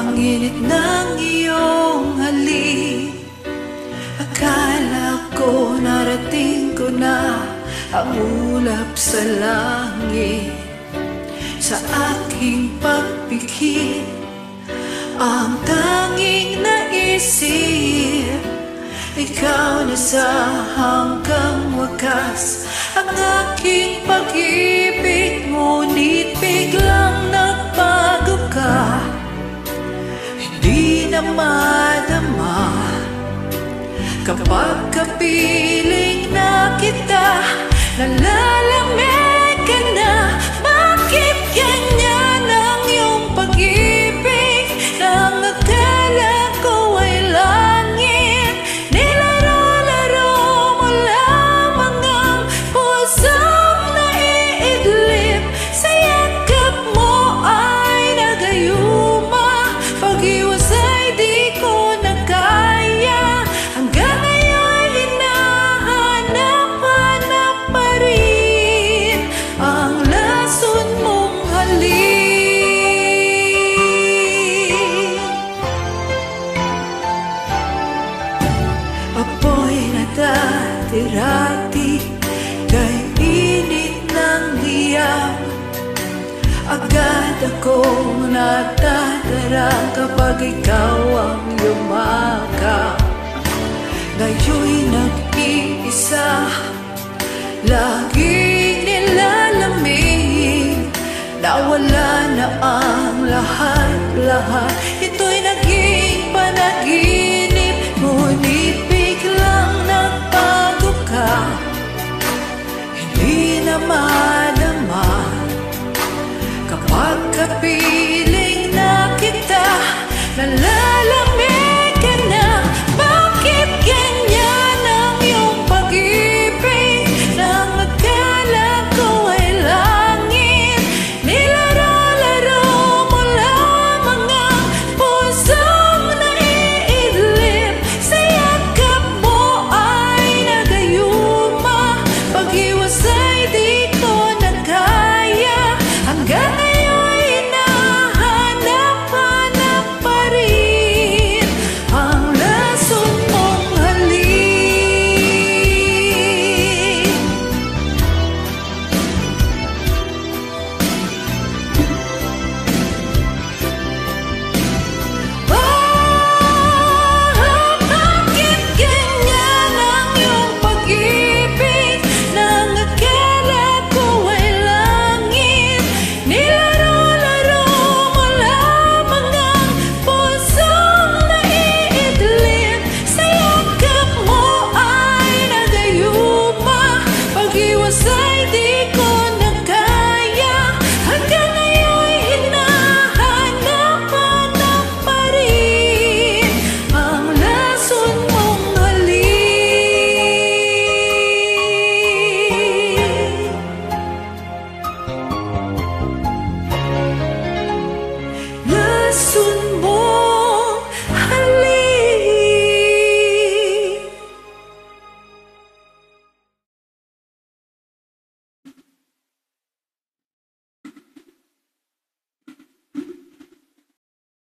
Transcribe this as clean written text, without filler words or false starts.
ang init ng iyong halik. Akala ko narating ko na ang ulap sa langit. Sa aking pagpikit, ang tanging naisip, ikaw na sa hanggang wakas. Ang aking pag-ibig, ngunit biglang nagbago ka. Hindi na madama kapag kapiling na kita. Nalalamig ka na. Bakit ganyan ang iyong pag-ibig? Nang akala ko ay langit, nilaro-laro mo lamang ang pusong naiidlip. Sa yakap mo ay nagayuma, pag-iwas ay di ko na kaya. Hanggang ngayon hinahanap-hanap pa rin ang lason mong halik. Apoy na dati-rati kay init ng diyak. Agad akong natatarang kapag ikaw ang yumakap. Ngayon'y nag-iisa, laging nilalamig. Nawala na ang lahat-lahat.